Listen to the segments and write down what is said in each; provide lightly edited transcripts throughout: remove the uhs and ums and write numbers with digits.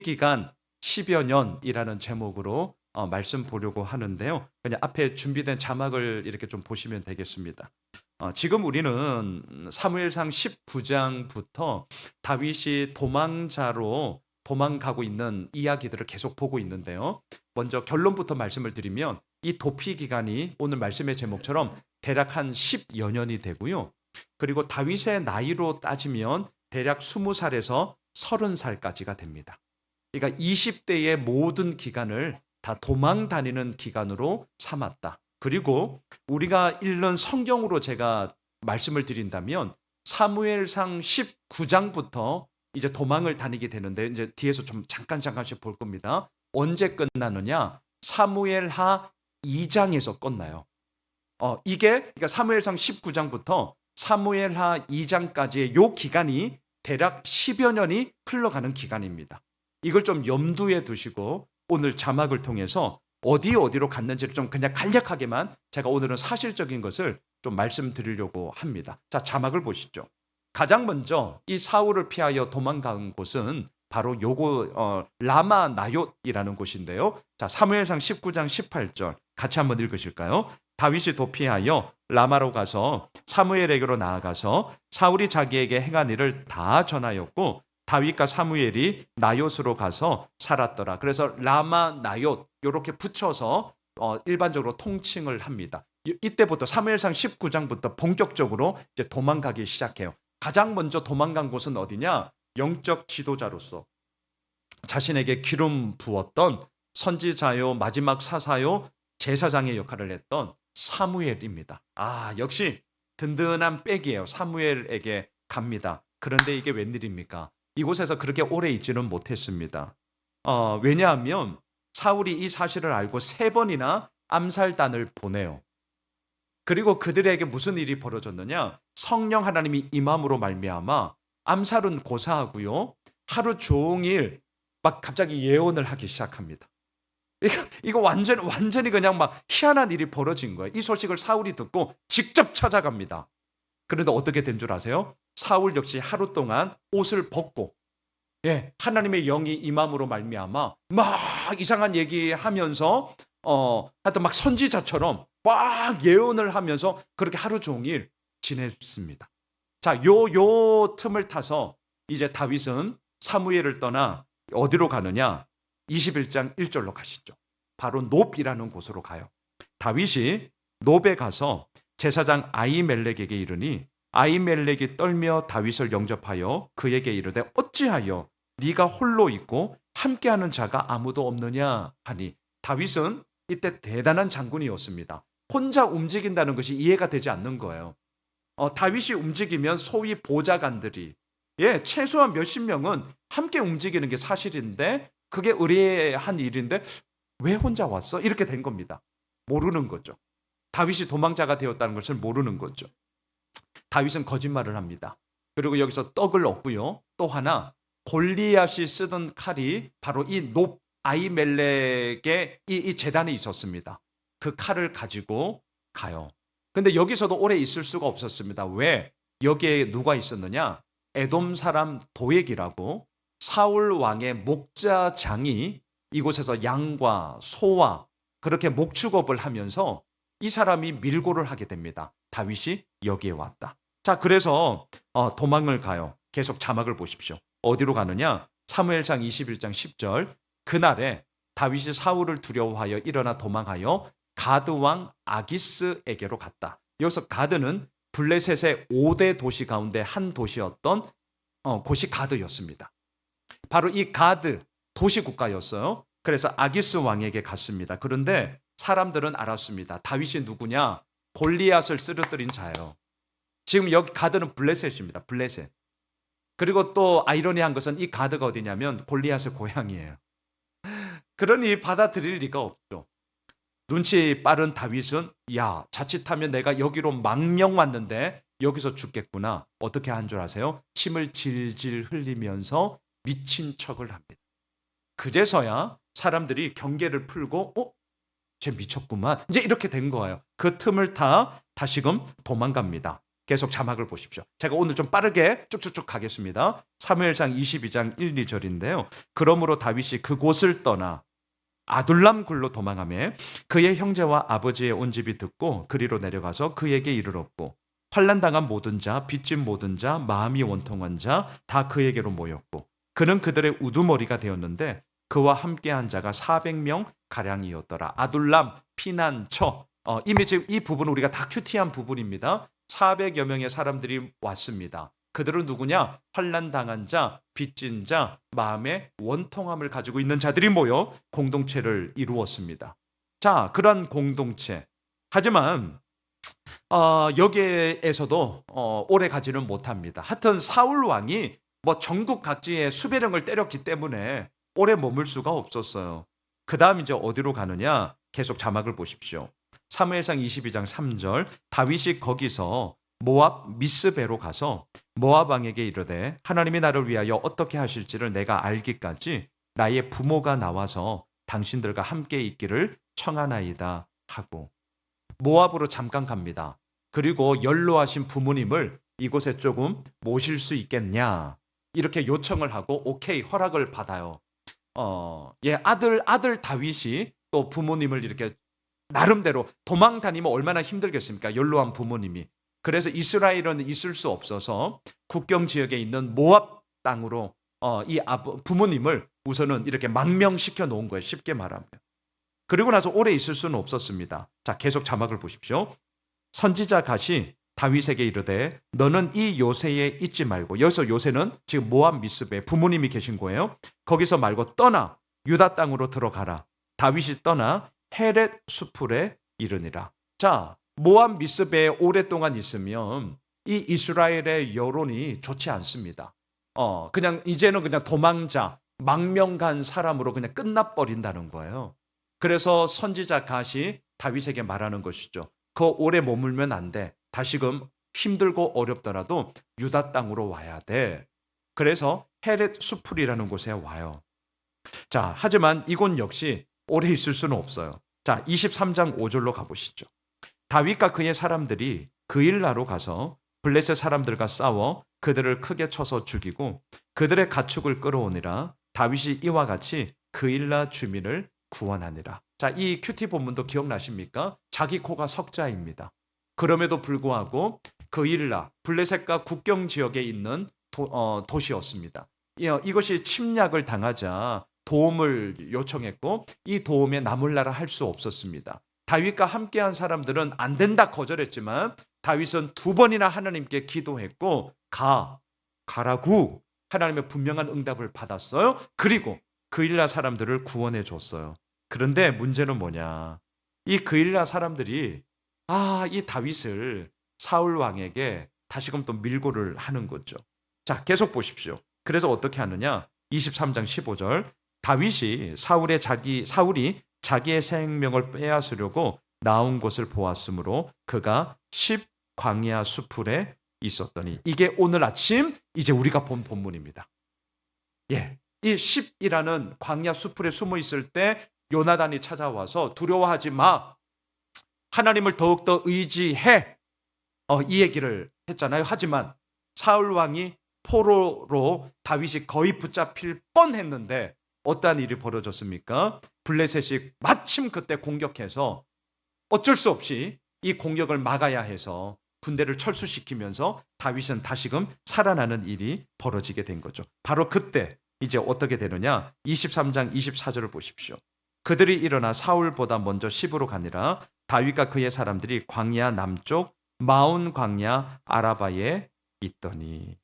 기간 10여 년이라는 제목으로 말씀 보려고 하는데요. 그냥 앞에 준비된 자막을 이렇게 좀 보시면 되겠습니다. 지금 우리는 사무엘상 19장부터 다윗이 도망자로 도망가고 있는 이야기들을 계속 보고 있는데요. 먼저 결론부터 말씀을 드리면 이 도피 기간이 오늘 말씀의 제목처럼 대략 한 10여 년이 되고요. 그리고 다윗의 나이로 따지면 대략 20살에서 30살까지가 됩니다. 그러니까 20대의 모든 기간을 다 도망 다니는 기간으로 삼았다. 그리고 우리가 읽는 성경으로 제가 말씀을 드린다면 사무엘상 19장부터 이제 도망을 다니게 되는데 이제 뒤에서 좀 잠깐씩 볼 겁니다. 언제 끝나느냐? 사무엘하 2장에서 끝나요. 이게 그러니까 사무엘상 19장부터 사무엘하 2장까지의 요 기간이 대략 10여 년이 흘러가는 기간입니다. 이걸 좀 염두에 두시고 오늘 자막을 통해서 어디로 갔는지를 좀 그냥 간략하게만 제가 오늘은 사실적인 것을 좀 말씀드리려고 합니다. 자, 자막을 보시죠. 가장 먼저 이 사울을 피하여 도망간 곳은 바로 요거 라마 나옅이라는 곳인데요. 자, 사무엘상 19장 18절 같이 한번 읽으실까요? 다윗이 도피하여 라마로 가서 사무엘에게로 나아가서 사울이 자기에게 행한 일을 다 전하였고 다윗과 사무엘이 나옅으로 가서 살았더라. 그래서 라마 나옅 이렇게 붙여서 일반적으로 통칭을 합니다. 이때부터 사무엘상 19장부터 본격적으로 이제 도망가기 시작해요. 가장 먼저 도망간 곳은 어디냐? 영적 지도자로서 자신에게 기름 부었던 선지자요, 마지막 사사요, 제사장의 역할을 했던 사무엘입니다. 역시 든든한 백이에요. 사무엘에게 갑니다. 그런데 이게 웬일입니까? 이곳에서 그렇게 오래 있지는 못했습니다. 왜냐하면 사울이 이 사실을 알고 3번이나 암살단을 보내요. 그리고 그들에게 무슨 일이 벌어졌느냐? 성령 하나님이 임함으로 말미암아 암살은 고사하고요. 하루 종일 막 갑자기 예언을 하기 시작합니다. 이거 완전히 그냥 막 희한한 일이 벌어진 거예요. 이 소식을 사울이 듣고 직접 찾아갑니다. 그런데 어떻게 된 줄 아세요? 사울 역시 하루 동안 옷을 벗고 하나님의 영이 임함으로 말미암아 막 이상한 얘기하면서 하여튼 막 선지자처럼 막 예언을 하면서 그렇게 하루 종일 지냈습니다. 자, 요 틈을 타서 이제 다윗은 사무엘을 떠나 어디로 가느냐? 21장 1절로 가시죠. 바로 놉이라는 곳으로 가요. 다윗이 놉에 가서 제사장 아히멜렉에게 이르니 아히멜렉이 떨며 다윗을 영접하여 그에게 이르되 어찌하여 네가 홀로 있고 함께하는 자가 아무도 없느냐 하니 다윗은 이때 대단한 장군이었습니다. 혼자 움직인다는 것이 이해가 되지 않는 거예요. 다윗이 움직이면 소위 보좌관들이 최소한 몇십 명은 함께 움직이는 게 사실인데 그게 의례한 일인데 왜 혼자 왔어? 이렇게 된 겁니다. 모르는 거죠. 다윗이 도망자가 되었다는 것을 모르는 거죠. 다윗은 거짓말을 합니다. 그리고 여기서 떡을 얻고요. 또 하나 골리앗이 쓰던 칼이 바로 이 놉 아히멜렉의 이 제단에 있었습니다. 그 칼을 가지고 가요. 근데 여기서도 오래 있을 수가 없었습니다. 왜? 여기에 누가 있었느냐? 에돔 사람 도액이라고 사울 왕의 목자장이 이곳에서 양과 소와 그렇게 목축업을 하면서 이 사람이 밀고를 하게 됩니다. 다윗이 여기에 왔다. 자, 그래서 도망을 가요. 계속 자막을 보십시오. 어디로 가느냐? 사무엘상 21장 10절 그날에 다윗이 사울을 두려워하여 일어나 도망하여 가드 왕 아기스에게로 갔다. 여기서 가드는 블레셋의 5대 도시 가운데 한 도시였던 곳이 가드였습니다. 바로 이 가드 도시 국가였어요. 그래서 아기스 왕에게 갔습니다. 그런데 사람들은 알았습니다. 다윗이 누구냐? 골리앗을 쓰러뜨린 자예요. 지금 여기 가드는 블레셋입니다. 블레셋. 그리고 또 아이러니한 것은 이 가드가 어디냐면 골리앗의 고향이에요. 그러니 받아들일 리가 없죠. 눈치 빠른 다윗은 자칫하면 내가 여기로 망명 왔는데 여기서 죽겠구나. 어떻게 한 줄 아세요? 침을 질질 흘리면서 미친 척을 합니다. 그제서야 사람들이 경계를 풀고 쟤 미쳤구만. 이제 이렇게 된 거예요. 그 틈을 타 다시금 도망갑니다. 계속 자막을 보십시오. 제가 오늘 좀 빠르게 쭉쭉쭉 가겠습니다. 사무엘상 22장 1, 2절인데요. 그러므로 다윗이 그곳을 떠나 아둘람 굴로 도망하며 그의 형제와 아버지의 온 집이 듣고 그리로 내려가서 그에게 이르렀고 환난당한 모든 자, 빚진 모든 자, 마음이 원통한 자 다 그에게로 모였고 그는 그들의 우두머리가 되었는데 그와 함께한 자가 400명 가량이었더라. 아둘람 피난처. 이미 지금 이 부분은 우리가 다 큐티한 부분입니다. 400여 명의 사람들이 왔습니다. 그들은 누구냐? 환난당한 자, 빚진 자, 마음의 원통함을 가지고 있는 자들이 모여 공동체를 이루었습니다. 자, 그런 공동체. 하지만 여기에서도 오래 가지는 못합니다. 하여튼 사울 왕이 뭐 전국 각지에 수배령을 때렸기 때문에 오래 머물 수가 없었어요. 그 다음 이제 어디로 가느냐? 계속 자막을 보십시오. 사무엘상 22장 3절 다윗이 거기서 모압 미스베로 가서 모압 왕에게 이르되 하나님이 나를 위하여 어떻게 하실지를 내가 알기까지 나의 부모가 나와서 당신들과 함께 있기를 청하나이다 하고 모압으로 잠깐 갑니다. 그리고 연로하신 부모님을 이곳에 조금 모실 수 있겠냐 이렇게 요청을 하고 오케이 허락을 받아요. 아들 다윗이 또 부모님을 이렇게 나름대로 도망 다니면 얼마나 힘들겠습니까? 연로한 부모님이. 그래서 이스라엘은 있을 수 없어서 국경 지역에 있는 모압 땅으로 부모님을 우선은 이렇게 망명시켜 놓은 거예요. 쉽게 말하면. 그리고 나서 오래 있을 수는 없었습니다. 자, 계속 자막을 보십시오. 선지자 갓이 다윗에게 이르되 너는 이 요새에 있지 말고, 여기서 요새는 지금 모압 미스베 부모님이 계신 거예요. 거기서 말고 떠나 유다 땅으로 들어가라. 다윗이 떠나 헤렛 수풀에 이르니라. 자, 모압 미스베에 오랫동안 있으면 이 이스라엘의 여론이 좋지 않습니다. 그냥 이제는 그냥 도망자, 망명간 사람으로 그냥 끝나버린다는 거예요. 그래서 선지자 갓이 다윗에게 말하는 것이죠. 그 오래 머물면 안 돼. 다시금 힘들고 어렵더라도 유다 땅으로 와야 돼. 그래서 헤렛 수풀이라는 곳에 와요. 자, 하지만 이곳 역시 오래 있을 수는 없어요. 자, 23장 5절로 가보시죠. 다윗과 그의 사람들이 그일라로 가서 블레셋 사람들과 싸워 그들을 크게 쳐서 죽이고 그들의 가축을 끌어오니라. 다윗이 이와 같이 그일라 주민을 구원하니라. 자, 이 큐티 본문도 기억나십니까? 자기 코가 석자입니다. 그럼에도 불구하고 그일라 블레셋과 국경 지역에 있는 도시였습니다. 이것이 침략을 당하자 도움을 요청했고 이 도움에 나몰라라 할 수 없었습니다. 다윗과 함께한 사람들은 안 된다 거절했지만 다윗은 2번이나 하나님께 기도했고 가라고 하나님의 분명한 응답을 받았어요. 그리고 그일라 사람들을 구원해 줬어요. 그런데 문제는 뭐냐? 이 그일라 사람들이 이 다윗을 사울 왕에게 다시금 또 밀고를 하는 거죠. 자, 계속 보십시오. 그래서 어떻게 하느냐? 23장 15절 다윗이 사울이 자기의 생명을 빼앗으려고 나온 것을 보았으므로 그가 10 광야 수풀에 있었더니, 이게 오늘 아침 이제 우리가 본 본문입니다. 예, 이 10이라는 광야 수풀에 숨어 있을 때 요나단이 찾아와서 두려워하지 마, 하나님을 더욱더 의지해, 이 얘기를 했잖아요. 하지만 사울 왕이 포로로 다윗이 거의 붙잡힐 뻔했는데 어떠한 일이 벌어졌습니까? 블레셋이 마침 그때 공격해서 어쩔 수 없이 이 공격을 막아야 해서 군대를 철수시키면서 다윗은 다시금 살아나는 일이 벌어지게 된 거죠. 바로 그때 이제 어떻게 되느냐? 23장 24절을 보십시오. 그들이 일어나 사울보다 먼저 시브로 가니라. 다윗과 그의 사람들이 광야 남쪽 마온 광야 아라바에 있더니.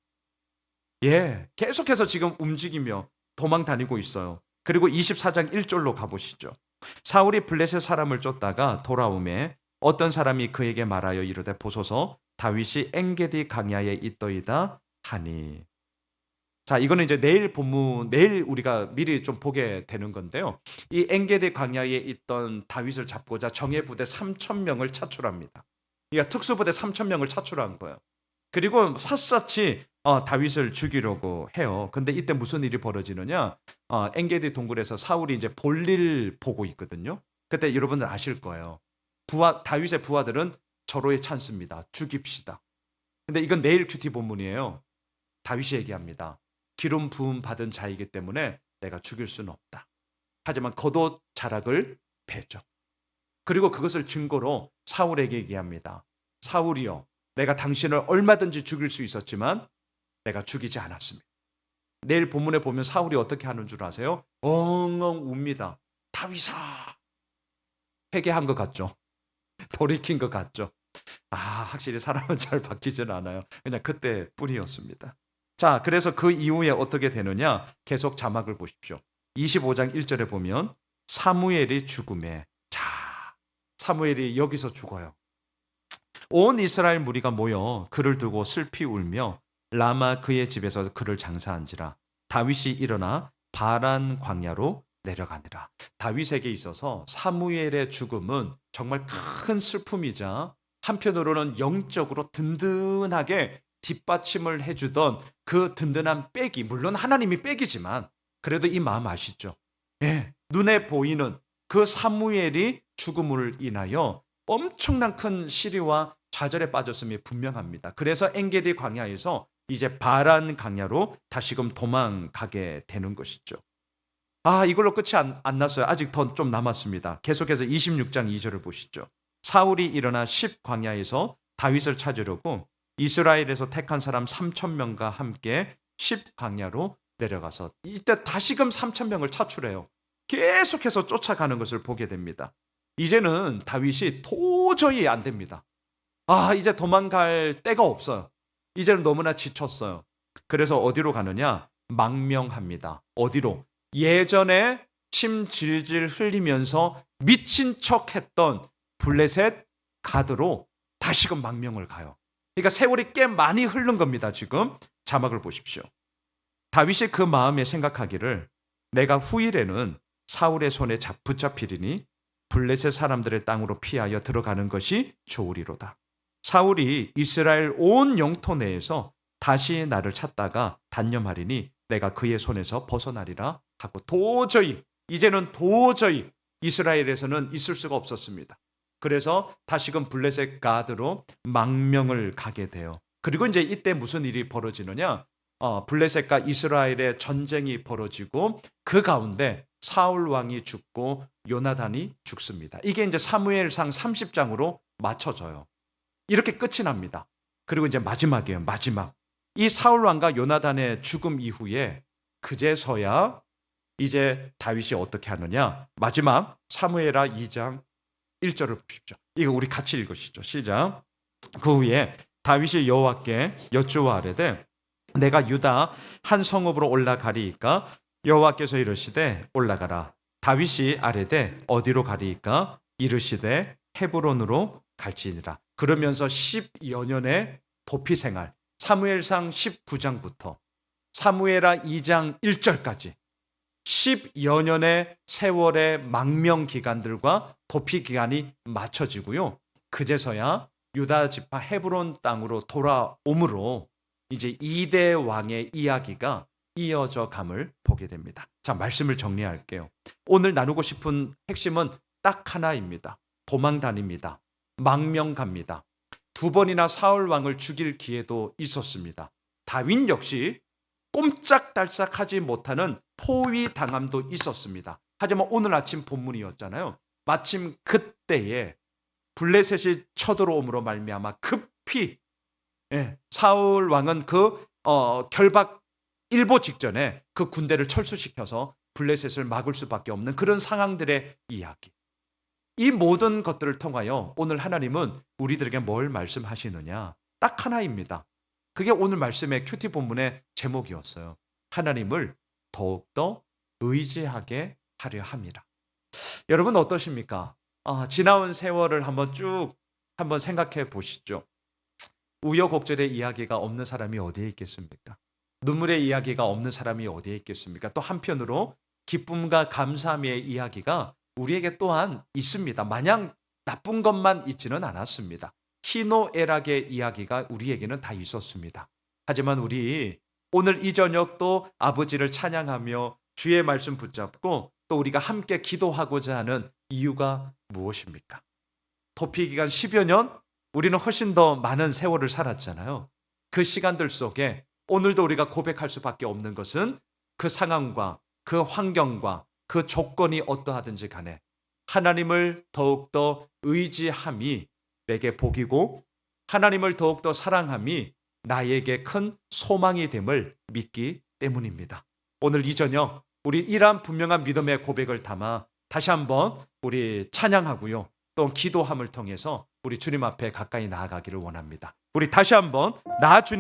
예, 계속해서 지금 움직이며 도망 다니고 있어요. 그리고 24장 1절로 가보시죠. 사울이 블레셋 사람을 쫓다가 돌아오매 어떤 사람이 그에게 말하여 이르되 보소서 다윗이 엔게디 광야에 있더이다 하니. 자, 이거는 이제 내일 본문, 내일 우리가 미리 좀 보게 되는 건데요. 이 엔게디 광야에 있던 다윗을 잡고자 정예부대 3,000명을 차출합니다. 그러니까 특수부대 3,000명을 차출한 거예요. 그리고 샅샅이 다윗을 죽이려고 해요. 근데 이때 무슨 일이 벌어지느냐? 엔게디 동굴에서 사울이 이제 볼일 보고 있거든요. 그때 여러분들 아실 거예요. 다윗의 부하들은 절호에 찬습니다. 죽입시다. 근데 이건 내일 큐티 본문이에요. 다윗이 얘기합니다. 기름 부음 받은 자이기 때문에 내가 죽일 수는 없다. 하지만 겉옷 자락을 베죠. 그리고 그것을 증거로 사울에게 얘기합니다. 사울이여, 내가 당신을 얼마든지 죽일 수 있었지만 내가 죽이지 않았습니다. 내일 본문에 보면 사울이 어떻게 하는 줄 아세요? 엉엉 웁니다. 다윗아. 회개한 것 같죠? 돌이킨 것 같죠? 확실히 사람은 잘 바뀌지는 않아요. 그냥 그때 뿐이었습니다. 자, 그래서 그 이후에 어떻게 되느냐? 계속 자막을 보십시오. 25장 1절에 보면 사무엘이 죽음에, 자, 사무엘이 여기서 죽어요. 온 이스라엘 무리가 모여 그를 두고 슬피 울며 라마 그의 집에서 그를 장사한지라. 다윗이 일어나 바란 광야로 내려가니라. 다윗에게 있어서 사무엘의 죽음은 정말 큰 슬픔이자 한편으로는 영적으로 든든하게 뒷받침을 해주던 그 든든한 백이, 물론 하나님이 백이지만 그래도 이 마음 아시죠? 예, 눈에 보이는 그 사무엘이 죽음을 인하여 엄청난 큰 시리와 좌절에 빠졌음이 분명합니다. 그래서 엔게디 광야에서 이제 바란 광야로 다시금 도망가게 되는 것이죠. 이걸로 끝이 안 났어요. 아직 더 좀 남았습니다. 계속해서 26장 2절을 보시죠. 사울이 일어나 10 광야에서 다윗을 찾으려고 이스라엘에서 택한 사람 3,000명과 함께 10 광야로 내려가서 이때 다시금 3,000명을 차출해요. 계속해서 쫓아가는 것을 보게 됩니다. 이제는 다윗이 도저히 안 됩니다. 이제 도망갈 데가 없어요. 이제는 너무나 지쳤어요. 그래서 어디로 가느냐? 망명합니다. 어디로? 예전에 침 질질 흘리면서 미친 척했던 블레셋 가드로 다시금 망명을 가요. 그러니까 세월이 꽤 많이 흐른 겁니다. 지금 자막을 보십시오. 다윗이 그 마음에 생각하기를 내가 후일에는 사울의 손에 붙잡히리니 블레셋 사람들의 땅으로 피하여 들어가는 것이 좋으리로다. 사울이 이스라엘 온 영토 내에서 다시 나를 찾다가 단념하리니 내가 그의 손에서 벗어나리라 하고 이제는 도저히 이스라엘에서는 있을 수가 없었습니다. 그래서 다시금 블레셋 가드로 망명을 가게 돼요. 그리고 이제 이때 무슨 일이 벌어지느냐? 블레셋과 이스라엘의 전쟁이 벌어지고 그 가운데 사울 왕이 죽고 요나단이 죽습니다. 이게 이제 사무엘상 30장으로 맞춰져요. 이렇게 끝이 납니다. 그리고 이제 마지막이에요. 마지막. 이 사울 왕과 요나단의 죽음 이후에 그제서야 이제 다윗이 어떻게 하느냐? 마지막 사무엘하 2장 1절을 보십시오. 이거 우리 같이 읽으시죠. 시작. 그 후에 다윗이 여호와께 여쭈어하되 내가 유다 한 성읍으로 올라가리이까? 여호와께서 이르시되 올라가라. 다윗이 아뢰되 어디로 가리이까? 이르시되 헤브론으로 갈지니라. 그러면서 10여 년의 도피 생활, 사무엘상 19장부터 사무엘하 2장 1절까지 10여 년의 세월의 망명 기간들과 도피 기간이 맞춰지고요. 그제서야 유다 지파 헤브론 땅으로 돌아옴으로 이제 2대 왕의 이야기가 이어져 감을 보게 됩니다. 자, 말씀을 정리할게요. 오늘 나누고 싶은 핵심은 딱 하나입니다. 도망 다닙니다. 망명 갑니다. 2번이나 사울 왕을 죽일 기회도 있었습니다. 다윗 역시 꼼짝달싹하지 못하는 포위 당함도 있었습니다. 하지만 오늘 아침 본문이었잖아요. 마침 그때에 블레셋이 쳐들어옴으로 말미암아 급히 사울 왕은 결박 일보 직전에 그 군대를 철수시켜서 블레셋을 막을 수밖에 없는 그런 상황들의 이야기. 이 모든 것들을 통하여 오늘 하나님은 우리들에게 뭘 말씀하시느냐? 딱 하나입니다. 그게 오늘 말씀의 큐티 본문의 제목이었어요. 하나님을 더욱더 의지하게 하려 함이라. 여러분 어떠십니까? 지나온 세월을 한번 생각해 보시죠. 우여곡절의 이야기가 없는 사람이 어디에 있겠습니까? 눈물의 이야기가 없는 사람이 어디에 있겠습니까? 또 한편으로 기쁨과 감사함의 이야기가 우리에게 또한 있습니다. 마냥 나쁜 것만 있지는 않았습니다. 희노애락의 이야기가 우리에게는 다 있었습니다. 하지만 우리 오늘 이 저녁도 아버지를 찬양하며 주의 말씀 붙잡고 또 우리가 함께 기도하고자 하는 이유가 무엇입니까? 도피 기간 10여 년 우리는 훨씬 더 많은 세월을 살았잖아요. 그 시간들 속에 오늘도 우리가 고백할 수밖에 없는 것은 그 상황과 그 환경과 그 조건이 어떠하든지 간에 하나님을 더욱더 의지함이 내게 복이고 하나님을 더욱더 사랑함이 나에게 큰 소망이 됨을 믿기 때문입니다. 오늘 이 저녁 우리 이러한 분명한 믿음의 고백을 담아 다시 한번 우리 찬양하고요. 또 기도함을 통해서 우리 주님 앞에 가까이 나아가기를 원합니다. 우리 다시 한번 나 주님